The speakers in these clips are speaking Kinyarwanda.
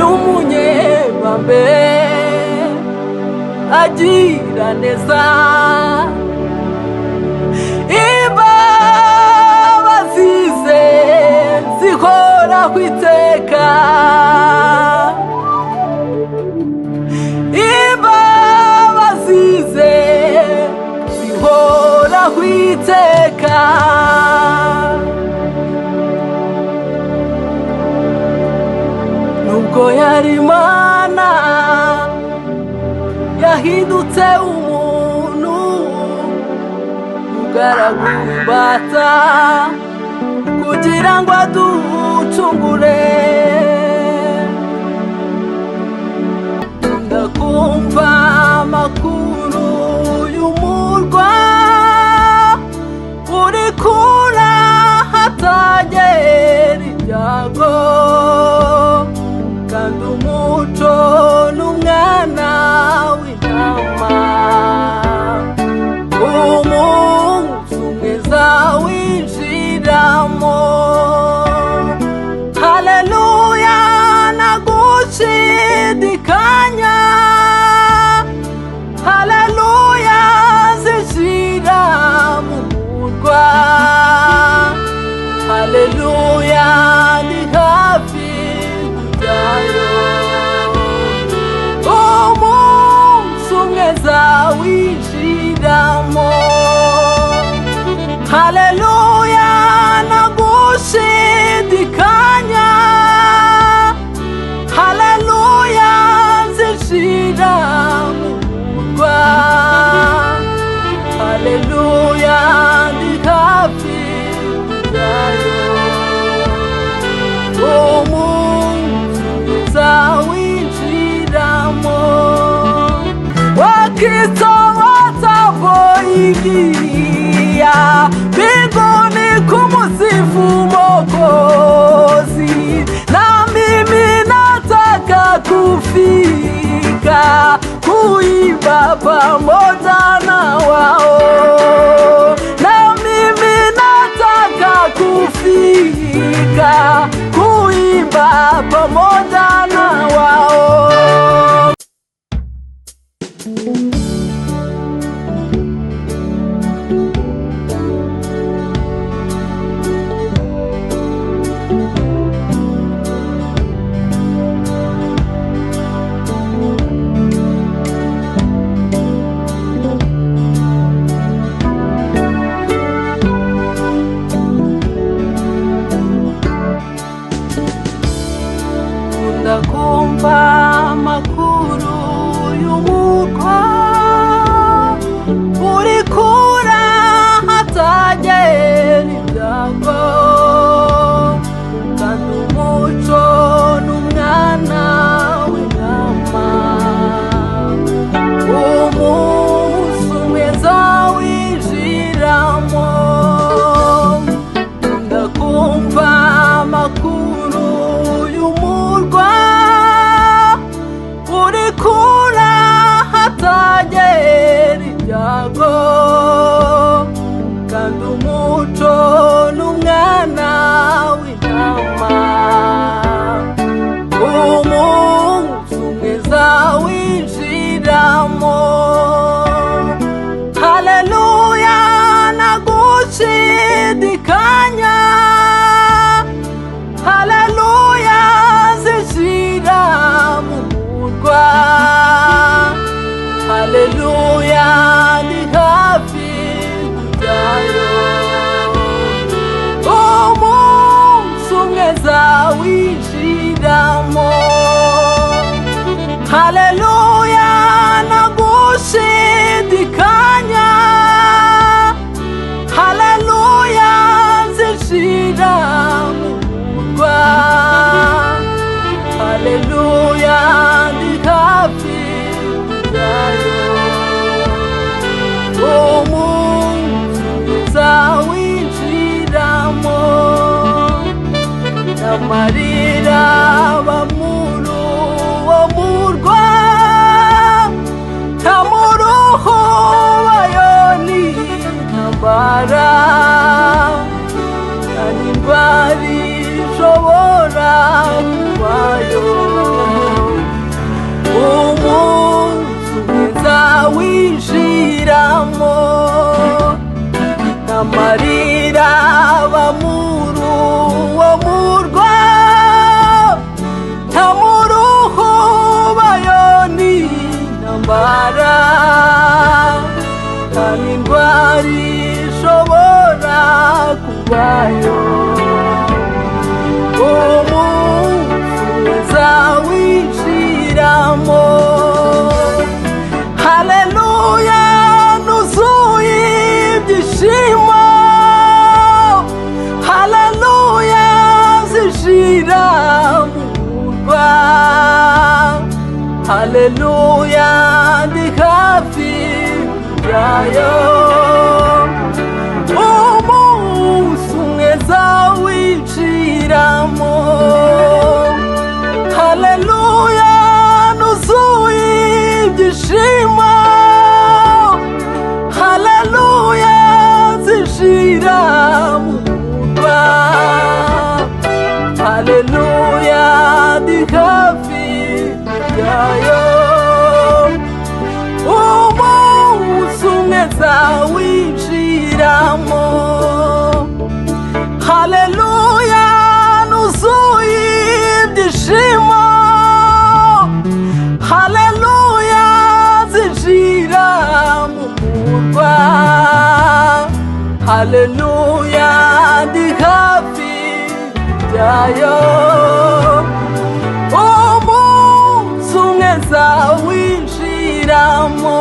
n'umunyebambe agira neza imbabazi ze zihoraho iteka imbabazi ze zihoraho iteka nubwo yari Imana yahindutse umuntu mugaragu w'imbata kugira ngo aducungure ndakumva amakuru y'umurwa uri kura hatagera ibyago kandi umuco n'umwana w'intama umunsi umwiza winjiramo haleluya nagushidikanya haleluya zishira mu murwa haleluya ni hafi kujyayo umunsi umwiza winjiramo haleluya nagushidikanya haleluya zishira mu murwa haleluya ndi hafi kujyayo umunsi umwiza winjiramo Wakristo watapoingia mbinguni kumsifu Mwokozi, na mimi nataka kufika kuimba pamoja na wao, na mimi nataka kufika kuimba pamoja na wao. Ndakumva amakuru y'umurwa uri kura hatagera ibyago kandi umuco n'umwana w'intama umunsi umwiza winjiramo ndakumva amakuru y'umurwa uri kura hatagera ibyago kandi umuco n'umwana w'intama umunsi umwiza winjiramo haleluya nagushidikanya haleluya zishira mu murwa haleluya ni hafi kujyayo umunsi umwiza winjiramo haleluya nagushidikanya haleluya zishira mu murwa haleluya ni hafi kujyayo umunsi umwiza winjiramo n'amarira byayo umusubiza winjiramo. Haleluya nuzuye ibyishimo, haleluya zishira mu murwa, haleluya ndi hafi yayo umunsi umwe zawinjiramo. Haleluya nuzuye ibyishimo, haleluya zishira mu murwa, haleluya ndi hafi yayo umunsi umwe zawinjiramo. Haleluya nuzuye ibyishimo, haleluya zinjira mu murwa, haleluya ndi hafi yayo umunsi umwe zawinjiramo.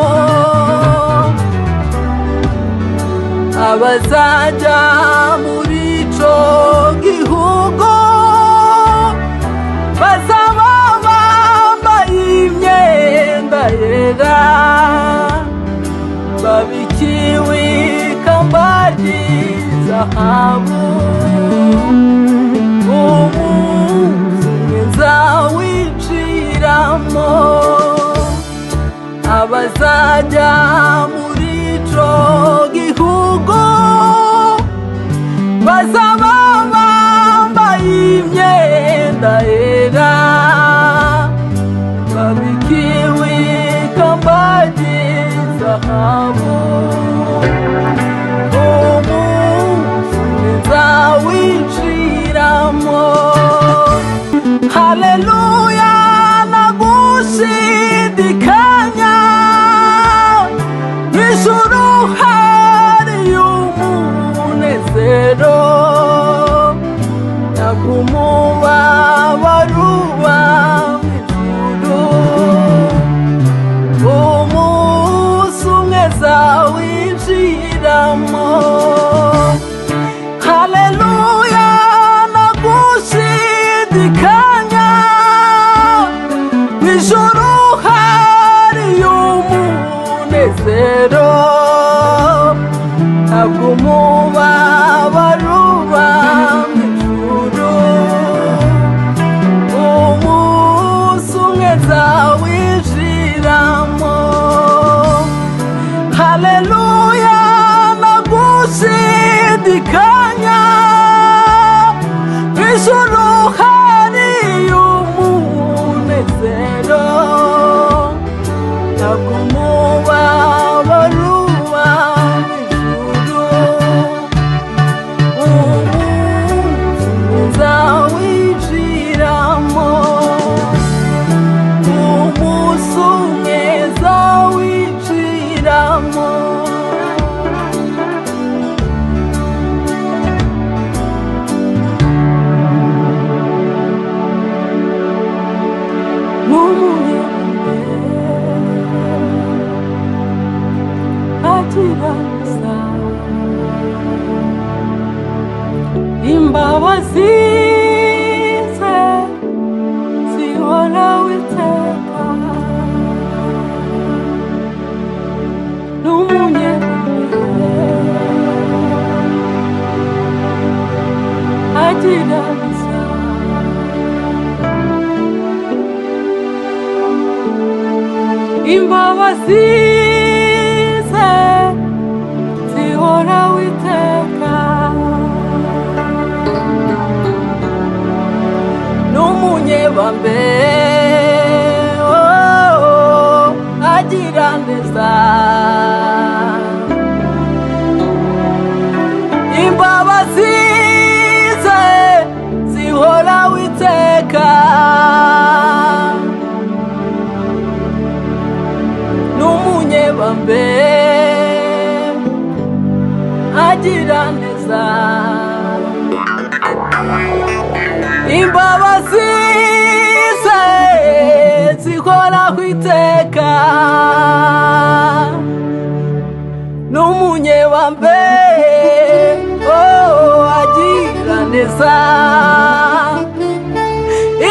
Abazajya muri ico gihugu bazaba bambaye imyenda yera, babikiwe ikamba ry'izahabu, umunsi umwe zawinjiramo. Abazajya muri ico gihugu bazaba bambaye imyenda yera, babikiwe ikamba ry'izahabu, umunsi umwe zawinjiramo. Haleluya nagushidikanya, mw'ijuru hari umunezero, nagumubabaro uba mw'ijuru, umunsi umwe zawinjiramo. Haleluya nagushidikanya, mw'ijuru hari umunezero, nagumubabaro uba mw'ijuru, umunsi umwe zawinjiramo. Haleluya nagushidikanya, mw'ijuru hari umunezero, nagumubabaro uba mw'ijuru, umunsi umwe zawinjiramo, umunsi umwe zawinjiramo. Imbabazi ze zihoraho iteka, n'umunyabwenge agira neza. Imbabazi ze zihoraho iteka, n'umunyebambe agira neza. Imbabazi ze zihoraho iteka, n'umunyebambe agira neza. imbabazi ze zihoraho iteka n'umunyebambe agira neza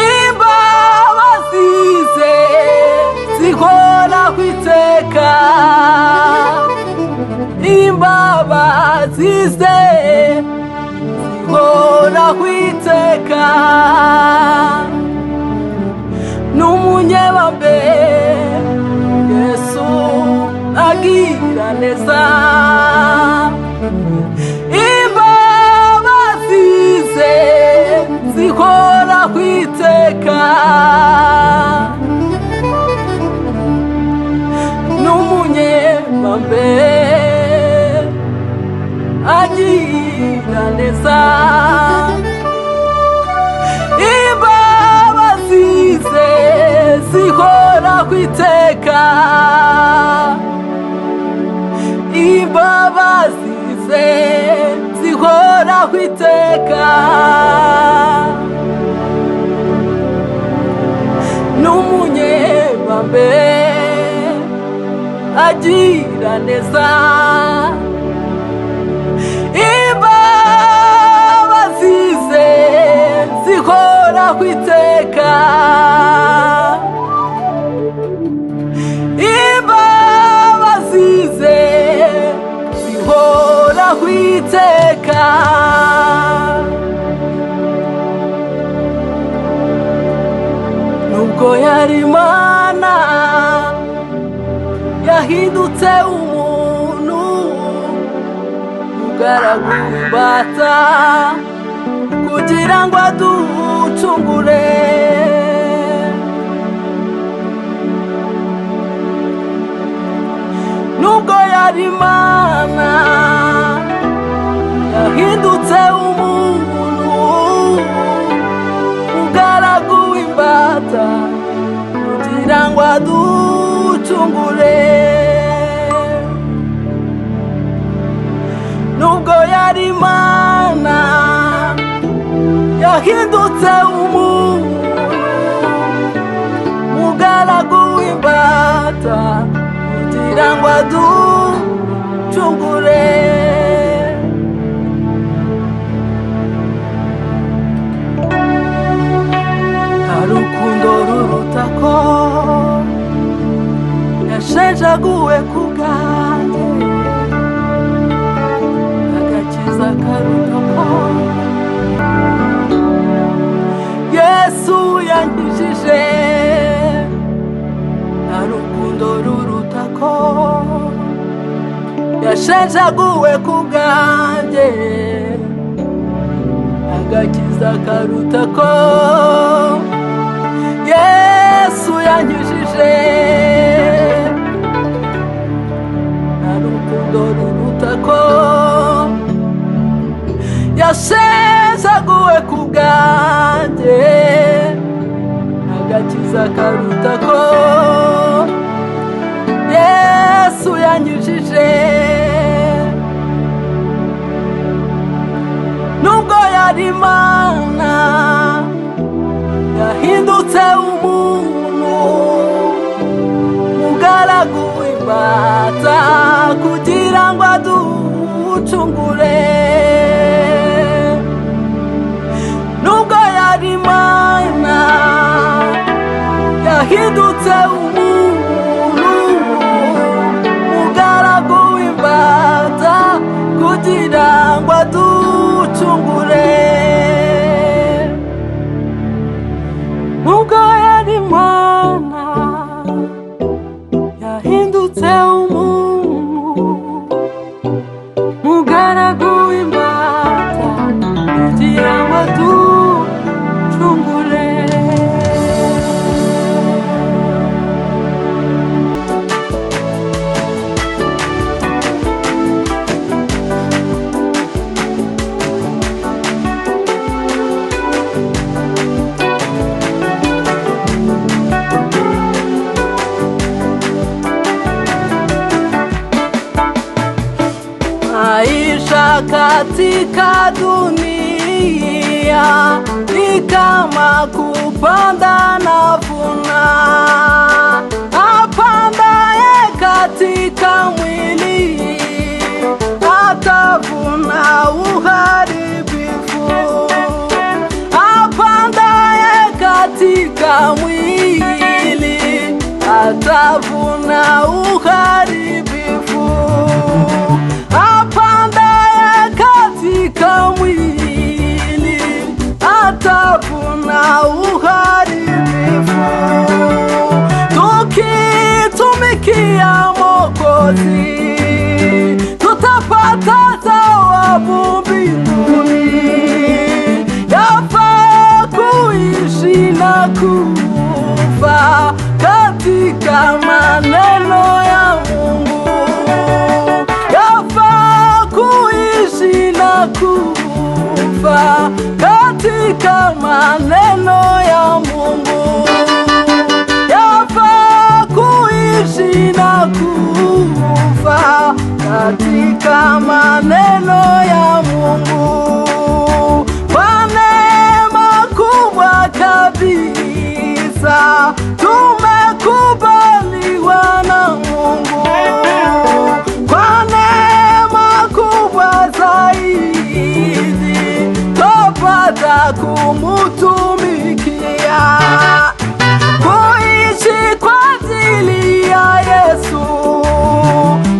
imbabazi ze zihoraho iteka imbabazi ze zihoraho iteka n'umunyebambe Yesu agira neza imbabazi ze zihoraho iteka n'umunyebambe agira neza imbabazi ze zihoraho iteka imbabazi ze zihoraho iteka n'umunyebambe agira neza imbabazi ze zihoraho iteka imbabazi ze zihoraho iteka nubwo yari Imana yahindutse umuntu umugaragu w'imbata kugira ngo aducungure nubwo yari Imana yahindutse umuntu umugaragu w'imbata kugira ngo aducungure nubwo yari Imana yahindutse umuntu umugaragu w'imbata kugira ngo aducungure urukundo ruruta ko yashenjaguwe ku bwanjye agakiza karuta ko Yesu yankijije nta rukundo ruruta ko yashenjaguwe ku bwanjye agakiza karuta ko Yesu yankijije nta rukundo ruruta ko yashenjaguwe ku bwanjye agakiza karuta ko Yesu yankijije nubwo yari Imana yahindutse umuntu umugaragu w'imbata kugira ngo aducungure nubwo yari Imana yahindutse umuntu umugaragu w'imbata kugira ngo aducungure nubwo yari Imana yahindutse umuntu umugaragu w'imbata kugira ngo aducungure maisha katika dunia ni kama kupanda na vuna. Apandaye katika mwili atavuna uharibifu. Apandaye katika mwili atavuna uharibifu. Apandaye katika mwili atavuna uharibifu. Tukitumikia Mwokozi tutapata thawabu mbinguni. Yafaa kuishi na kufa katika maneno ya Mungu. Yafaa kuishi na kufa katika maneno ya Mungu. Yafaa kuishi na kufa katika maneno ya Mungu. Kwa neema kubwa kabisa tumekubaliwa na Mungu. Kwa neema kubwa zaidi tupata kumutumikia, kuishi kwa ajili ya Yesu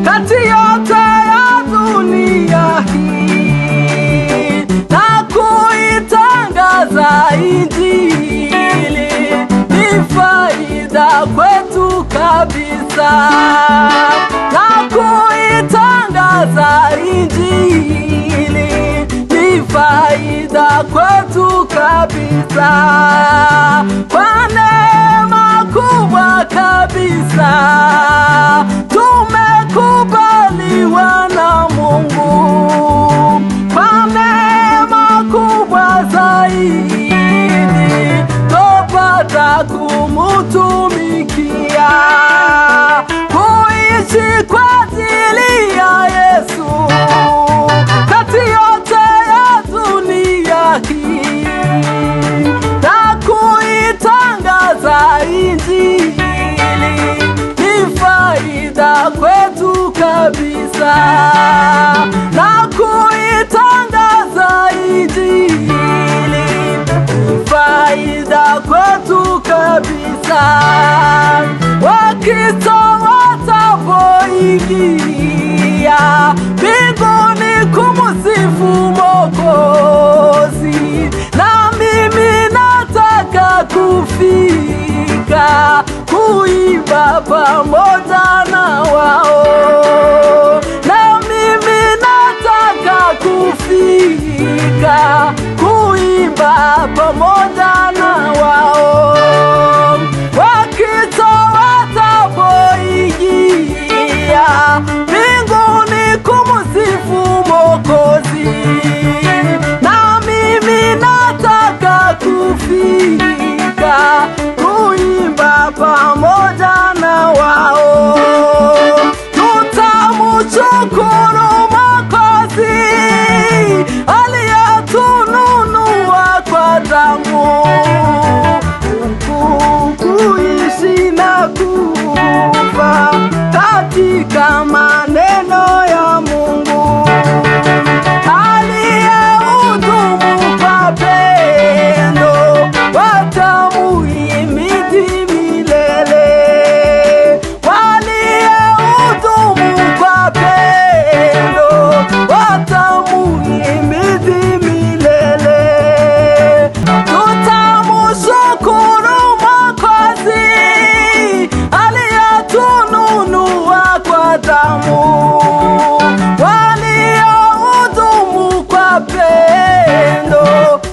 kati yote ya dunia hii, na kuitangaza Injili ni faida kwetu kabisa. Na kuitangaza Injili ni faida kwetu kabisa. Kwa neema kubwa kabisa tumekubaliwa na Mungu. Kwa neema kubwa zaidi tupata kumutumikia, kuishi kwa ajili ya Yesu kati yote ya dunia hii, na kuitangaza Injili ni faida kwetu kabisa. Na kuitangaza Injili ni faida kwetu kabisa. Wakristo watapoingia mbinguni kumusifu Mwokozi, na mimi nataka kufika kuimba pamoja na wao. Na mimi nataka kufika kuimba pamoja na wao. Wakristo watapoingia mbinguni kumusifu Mwokozi, na mimi nataka kufika kuimba pamoja na wao. Tutamushukuru Mwokozi aliyetununua kwa damu, kuishi na kufa katika maneno ya Mungu. Aliyehudumu kwa pendo watamuhimidi milele. Waliohudumu kwa pendo watamuhimidi milele. Tutamushukuru Mwokozi aliyetununua kwa damu. Waliohudumu kwa pendo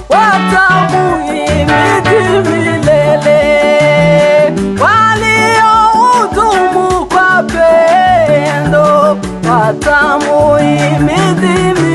watamuhimidi milele. Waliohudumu kwa pendo watamuhimidi milele.